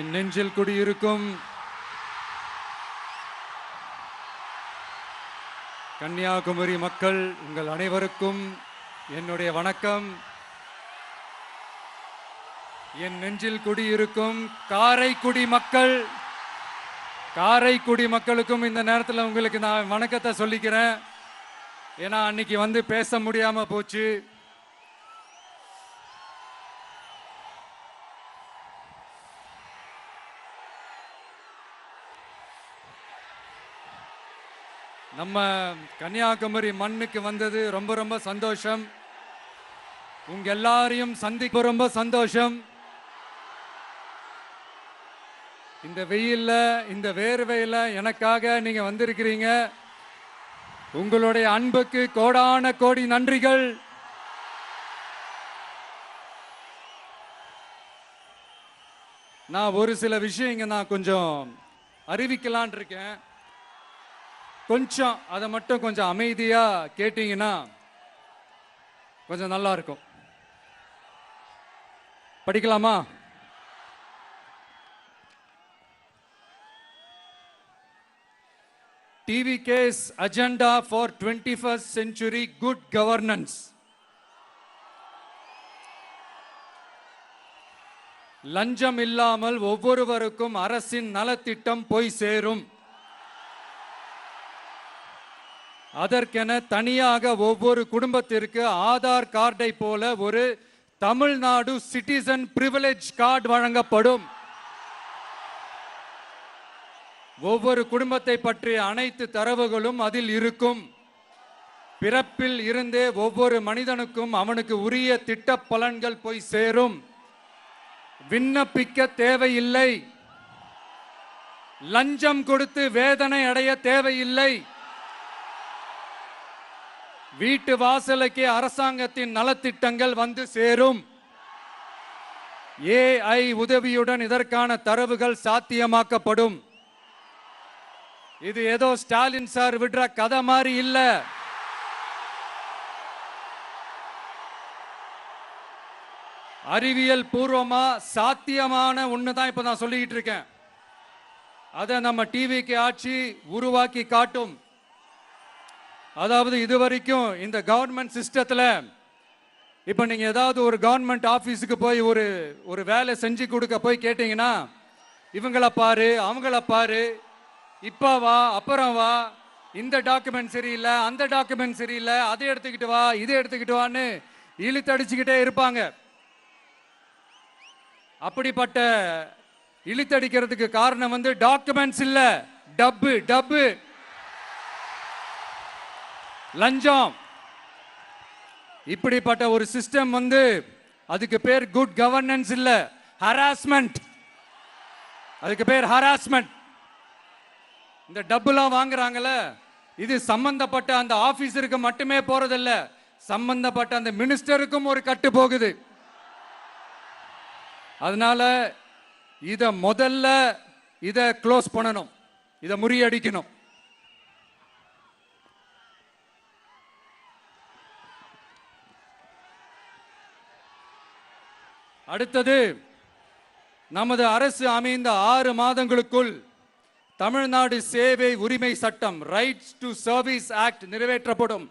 என் நெஞ்சில் குடியிருக்கும் கன்னியாகுமரி மக்கள் உங்கள் அனைவருக்கும் என்னுடைய வணக்கம். என் நெஞ்சில் குடியிருக்கும் காரைக்குடி மக்களுக்கும் இந்த நேரத்தில் உங்களுக்கு நான் வணக்கத்தை சொல்லிக்கிறேன். ஏன்னா அன்னைக்கு வந்து பேச முடியாம போச்சு. நம்ம கன்னியாகுமரி மண்ணுக்கு வந்தது ரொம்ப ரொம்ப சந்தோஷம். உங்க எல்லாரையும் சந்திக்க ரொம்ப சந்தோஷம். இந்த வெயில்ல, இந்த வேர்வையில எனக்காக நீங்க வந்திருக்கிறீங்க. உங்களுடைய அன்புக்கு கோடான கோடி நன்றிகள். நான் ஒரு சில விஷயங்க நான் கொஞ்சம் அறிவிக்கலான் இருக்கேன். கொஞ்சம் அதை மட்டும் கொஞ்சம் அமைதியா கேட்டீங்கன்னா கொஞ்சம் நல்லா இருக்கும். படிக்கலாமா? TVK's agenda for 21st century good governance. லஞ்சம் இல்லாமல் ஒவ்வொருவருக்கும் அரசின் நலத்திட்டம் போய் சேரும். அதற்கென தனியாக ஒவ்வொரு குடும்பத்திற்கு ஆதார் கார்டை போல ஒரு தமிழ்நாடு சிட்டிசன் பிரிவிலேஜ் கார்டு வழங்கப்படும். ஒவ்வொரு குடும்பத்தை பற்றிய அனைத்து தரவுகளும் அதில் இருக்கும். பிறப்பில் இருந்தே ஒவ்வொரு மனிதனுக்கும் அவனுக்கு உரிய திட்ட பலன்கள் போய் சேரும். விண்ணப்பிக்க தேவையில்லை. லஞ்சம் கொடுத்து வேதனை அடைய தேவையில்லை. வீட்டு வாசலுக்கே அரசாங்கத்தின் நலத்திட்டங்கள் வந்து சேரும். AI உதவியுடன் இதற்கான தரவுகள் சாத்தியமாக்கப்படும். இது ஏதோ ஸ்டாலின் சார் விடுற கதை மாதிரி இல்ல. அறிவியல் பூர்வமா சாத்தியமான ஒண்ணுதான் இப்ப நான் சொல்லிட்டு இருக்கேன். அதை நம்ம டிவிக்கு ஆட்சி உருவாக்கி காட்டும். அதாவது இதுவரைக்கும் இந்த கவர்மெண்ட் சிஸ்டத்தில் இப்போ நீங்கள் ஏதாவது ஒரு கவர்மெண்ட் ஆஃபீஸுக்கு போய் ஒரு வேலை செஞ்சு கொடுக்க போய் கேட்டிங்கன்னா, இவங்கள பாரு, அவங்கள பாரு, இப்போ வா, அப்புறம் வா, இந்த டாக்குமெண்ட் சரியில்லை, அந்த டாக்குமெண்ட் சரியில்லை, அதை எடுத்துக்கிட்டு வா, இதை எடுத்துக்கிட்டு வான்னு இழுத்தடிச்சுக்கிட்டே இருப்பாங்க. அப்படிப்பட்ட இழுத்தடிக்கிறதுக்கு காரணம் வந்து டாக்குமெண்ட்ஸ் இல்லை, டப்பு லஞ்சம். இப்படிப்பட்ட ஒரு சிஸ்டம் வந்து அதுக்கு பேர் குட் கவர்னன்ஸ் இல்ல, ஹராஸ்மெண்ட். அதுக்கு பேர் ஹராஸ்மெண்ட். இந்த டப்புலாம் வாங்குறாங்கல்ல, இது சம்பந்தப்பட்ட அந்த ஆபீசருக்கு மட்டுமே போறதில்ல, சம்பந்தப்பட்ட அந்த மினிஸ்டருக்கும் ஒரு கட்டு போகுது. அதனால முதல்ல இதை க்ளோஸ் பண்ணணும், இதை முறியடிக்கணும். அடுத்தது, நமது அரசு அமைந்த 6 மாதங்களுக்குள் தமிழ்நாடு சேவை உரிமை சட்டம் ரைட்ஸ் டு சர்வீஸ் ஆக்ட் நிறைவேற்றப்படும்.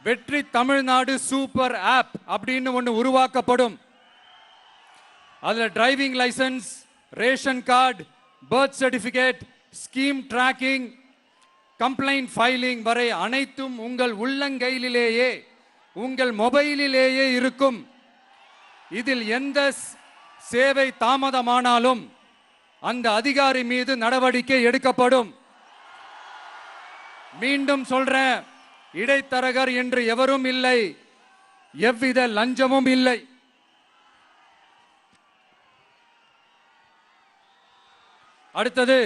வெற்றி தமிழ்நாடு சூப்பர் ஆப் அப்படின்னு ஒன்று உருவாக்கப்படும். அதில் driving licence, ration card, birth certificate, scheme tracking, complaint filing வரை அனைத்தும் உங்கள் உள்ளங்கையிலேயே, உங்கள் மொபைலிலேயே இருக்கும். இதில் எந்த சேவை தாமதமானாலும் அந்த அதிகாரி மீது நடவடிக்கை எடுக்கப்படும். மீண்டும் சொல்றேன், இடைத்தரகர் என்று எவரும் இல்லை, எவ்வித லஞ்சமும் இல்லை. அடுத்தது,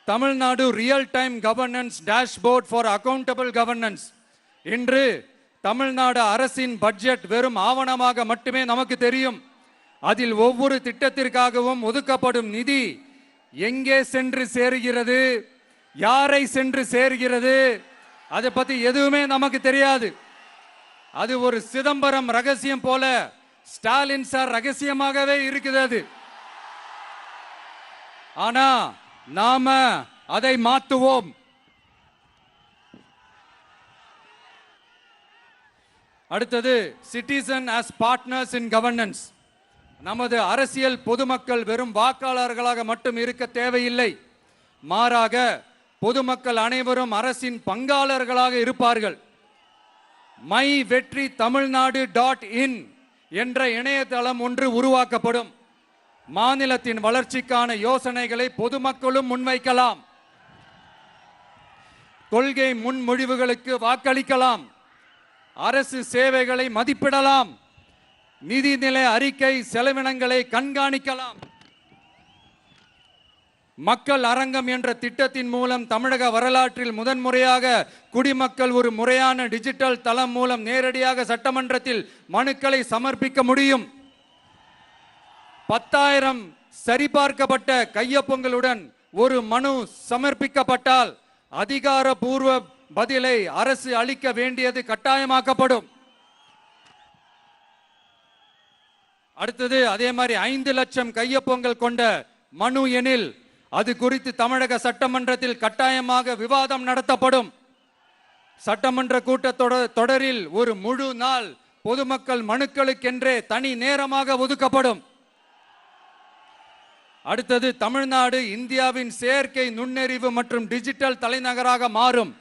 Tamil Nadu real time governance dashboard for accountable governance. இன்று தமிழ்நாடு அரசின் பட்ஜெட் வெறும் ஆவணமாக மட்டுமே நமக்கு தெரியும். அதில் ஒவ்வொரு திட்டத்திற்காகவும் ஒதுக்கப்படும் நிதி எங்கே சென்று சேர்கிறது, யாரை சென்று சேர்கிறது, அதை பத்தி எதுவுமே நமக்கு தெரியாது. அது ஒரு சிதம்பரம் ரகசியம் போல ஸ்டாலின் சார் ரகசியமாகவே இருக்குது. அது ஆனா நாம அதை மாற்றுவோம். அடுத்தது சிட்டிசன் ஆஸ் பார்ட்னர்ஸ் இன் கவர்னன்ஸ். நமது அரசியல் பொதுமக்கள் வெறும் வாக்காளர்களாக மட்டும் இருக்க தேவையில்லை. மாறாக பொதுமக்கள் அனைவரும் அரசின் பங்காளர்களாக இருப்பார்கள். மை வெற்றி தமிழ்நாடு .in என்ற இணையதளம் ஒன்று உருவாக்கப்படும். மாநிலத்தின் வளர்ச்சிக்கான யோசனைகளை பொதுமக்களும் முன்வைக்கலாம். கொள்கை முன்மொழிவுகளுக்கு வாக்களிக்கலாம். அரசு சேவைகளை மதிப்பிடலாம். நிதிநிலை அறிக்கை செலவினங்களை கண்காணிக்கலாம். மக்கள் அரங்கம் என்ற திட்டத்தின் மூலம் தமிழக வரலாற்றில் முதன்முறையாக குடிமக்கள் ஒரு முறையான டிஜிட்டல் தளம் மூலம் நேரடியாக சட்டமன்றத்தில் மனுக்களை சமர்ப்பிக்க முடியும். 10,000 சரிபார்க்கப்பட்ட கையொப்பங்களுடன் ஒரு மனு சமர்ப்பிக்கப்பட்டால் அதிகாரப்பூர்வ பதிலை அரசு அளிக்க வேண்டியது கட்டாயமாக்கப்படும். அடுத்தது அதே மாதிரி 5 லட்சம் கையொப்பங்கள் கொண்ட மனு எனில் அது குறித்து தமிழக சட்டமன்றத்தில் கட்டாயமாக விவாதம் நடத்தப்படும். சட்டமன்ற கூட்டத்தொடரில் ஒரு முழு நாள் பொதுமக்கள் மனுக்களுக்கென்றே தனி நேரமாக ஒதுக்கப்படும். அடுத்தது தமிழ்நாடு இந்தியாவின் செயற்கை நுண்ணறிவு மற்றும் டிஜிட்டல் தலைநகராக மாறும்.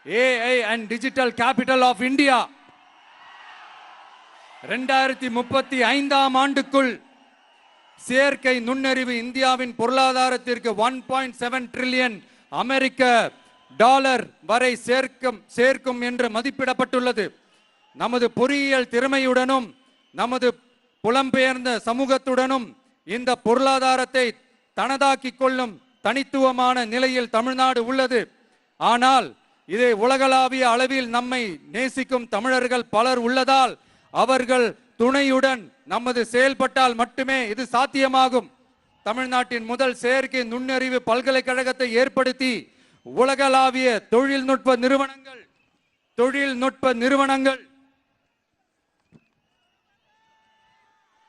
AI and Digital Capital of India. 2035ஆம் ஆண்டுக்குள் செயற்கை நுண்ணறிவு இந்தியாவின் பொருளாதாரத்திற்கு 1.7 டிரில்லியன் அமெரிக்க டாலர் வரை சேர்க்கும் என்று மதிப்பிடப்பட்டுள்ளது. நமது பொறியியல் திறமையுடனும் நமது புலம்பெயர்ந்த சமூகத்துடனும் இந்த பொருளாதாரத்தை தனதாக்கிக் கொள்ளும் தனித்துவமான நிலையில் தமிழ்நாடு உள்ளது. ஆனால் இதை உலகளாவிய அளவில் நம்மை நேசிக்கும் தமிழர்கள் பலர் உள்ளதால் அவர்கள் துணையுடன் நமது செயல்பட்டால் மட்டுமே இது சாத்தியமாகும். தமிழ்நாட்டின் முதல் செயற்கை நுண்ணறிவு பல்கலைக்கழகத்தை ஏற்படுத்தி உலகளாவிய தொழில்நுட்ப நிறுவனங்கள்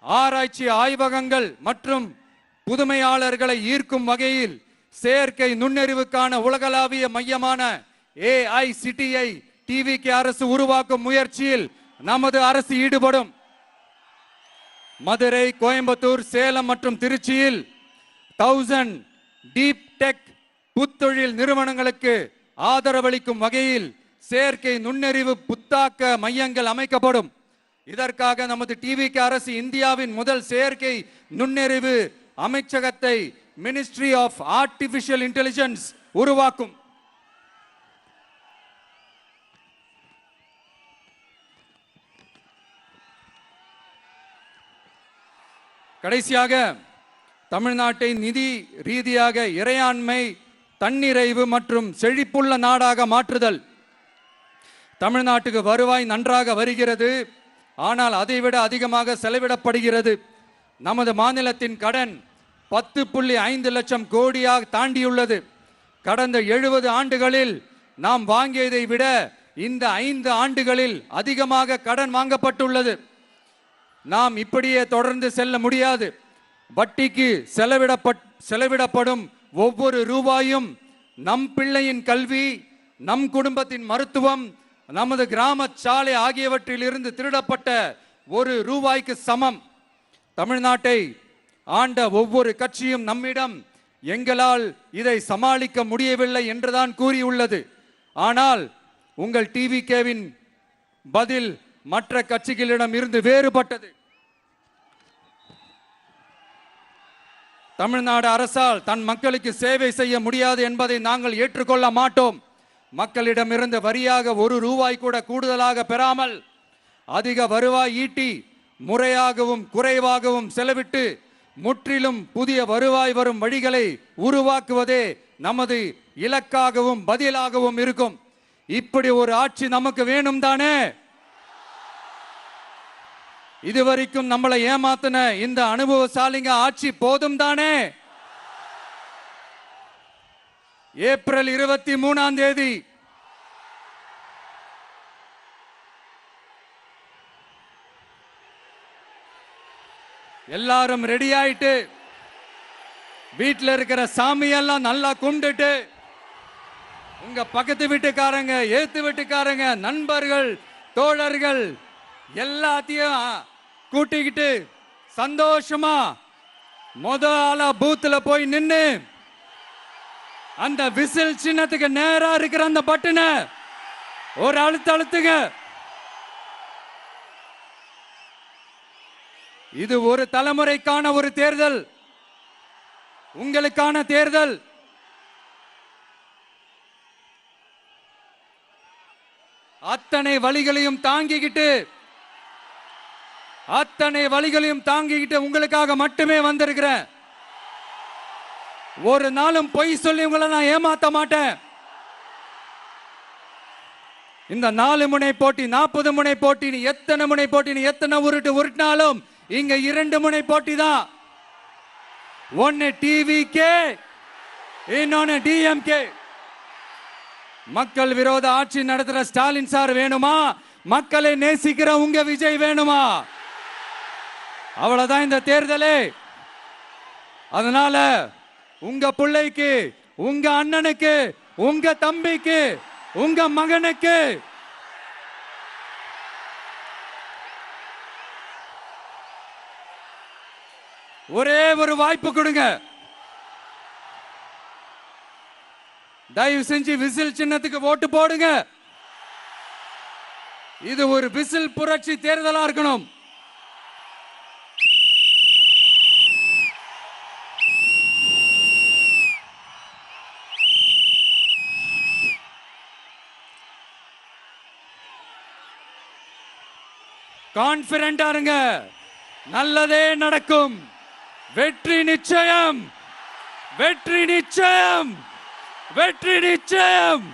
ஆராய்ச்சி ஆய்வகங்கள் மற்றும் புதுமையாளர்களை ஈர்க்கும் வகையில் செயற்கை நுண்ணறிவுக்கான உலகளாவிய மையமான AICTI டிவிக்கு அரசு உருவாக்கும் முயற்சியில் நமது அரசு ஈடுபடும். மதுரை, கோயம்புத்தூர், சேலம் மற்றும் திருச்சியில் 1000 டீப் டெக் புத்தொழில் நிறுவனங்களுக்கு ஆதரவளிக்கும் வகையில் செயற்கை நுண்ணறிவு புத்தாக்க மையங்கள் அமைக்கப்படும். இதற்காக நமது டிவிக்கு அரசு இந்தியாவின் முதல் செயற்கை நுண்ணறிவு அமைச்சகத்தை மினிஸ்ட்ரி ஆஃப் ஆர்டிபிஷியல் இன்டெலிஜென்ஸ் உருவாக்கும். கடைசியாக தமிழ்நாட்டை நிதி ரீதியாக இறையாண்மை, தன்னிறைவு மற்றும் செழிப்புள்ள நாடாக மாற்றுதல். தமிழ்நாட்டுக்கு வருவாய் நன்றாக வருகிறது, ஆனால் அதைவிட அதிகமாக செலவிடப்படுகிறது. நமது மாநிலத்தின் கடன் 10.5 லட்சம் கோடியாக தாண்டியுள்ளது. கடந்த 70 ஆண்டுகளில் நாம் வாங்கியதை விட இந்த 5 ஆண்டுகளில் அதிகமாக கடன் வாங்கப்பட்டுள்ளது. நாம் இப்படியே தொடர்ந்து செல்ல முடியாது. வட்டிக்கு செலவிடப்படும் ஒவ்வொரு ரூபாயும் நம் பிள்ளையின் கல்வி, நம் குடும்பத்தின் மருத்துவம், நமது கிராம சாலை ஆகியவற்றில் இருந்து திருடப்பட்ட ஒரு ரூபாய்க்கு சமம். தமிழ்நாட்டை ஆண்ட ஒவ்வொரு கட்சியும் நம்மிடம் எங்களால் இதை சமாளிக்க முடியவில்லை என்றுதான் கூறியுள்ளது. ஆனால் உங்கள் டிவிகேவின் பதில் மற்ற கட்சிகளிடம் இருந்து வேறுபட்டது. தமிழ்நாடு அரசால் தன் மக்களுக்கு சேவை செய்ய முடியாது என்பதை நாங்கள் ஏற்றுக்கொள்ள மாட்டோம். மக்களிடமிருந்து வரியாக ஒரு ரூபாய் கூட கூடுதலாக பெறாமல் அதிக வருவாய் ஈட்டி முறையாகவும் குறைவாகவும் செலவிட்டு முற்றிலும் புதிய வருவாய் வரும் வழிகளை உருவாக்குவதே நமது இலக்காகவும் பதிலாகவும் இருக்கும். இப்படி ஒரு ஆட்சி நமக்கு வேணும் தானே? இதுவரைக்கும் நம்மளை ஏமாத்தின இந்த அனுபவசாலிங்க ஆட்சி போதும் தானே? ஏப்ரல் 23ஆம் தேதி எல்லாரும் ரெடி ஆயிட்டு வீட்டில் இருக்கிற சாமியெல்லாம் நல்லா கும்பிட்டுட்டு உங்க பக்கத்து வீட்டுக்காரங்க, ஏத்து வீட்டுக்காரங்க, நண்பர்கள், தோழர்கள் எல்லாத்தையும் கூட்டிக்கிட்டு சந்தோஷமா ஆளா பூத்துல போய் நின்னு அந்த விசில் சின்னத்துக்கு நேரா இருக்கிற அந்த பட்டனை ஒரு அழுத்துங்க. இது ஒரு தலைமுறைக்கான ஒரு தேர்தல், உங்களுக்கான தேர்தல். அத்தனை வழிகளையும் தாங்கிக்கிட்டு உங்களுக்காக மட்டுமே வந்திருக்கிறேன். ஒரு நாளும் பொய் சொல்லி உங்களை நான் ஏமாத்த மாட்டேன். இந்த 4 முனை போட்டி, 40 முனை போட்டி, நீ எத்தனை முனை போட்டி, நீ எத்தனை உருட்டினாலும் இங்க 2 முனை போட்டி தான். ஒன்னு டிவிகே, இன்னொன்னு டிஎம்கே. மக்கள் விரோத ஆட்சி நடத்துற ஸ்டாலின் சார் வேணுமா? மக்களை நேசிக்கிற உங்க விஜய் வேணுமா? அவ்வளவுதான் இந்த தேர்தலே. அதனால உங்க பிள்ளைக்கு, உங்க அண்ணனுக்கு, உங்க தம்பிக்கு, உங்க மகனுக்கு ஒரே ஒரு வாய்ப்பு கொடுங்க. தயவு செஞ்சு விசில் சின்னத்துக்கு ஓட்டு போடுங்க. இது ஒரு விசில் புரட்சி தேர்தலா இருக்கணும். கான்பிடென்டா இருங்க, நல்லதே நடக்கும். வெற்றி நிச்சயம், வெற்றி நிச்சயம், வெற்றி நிச்சயம்.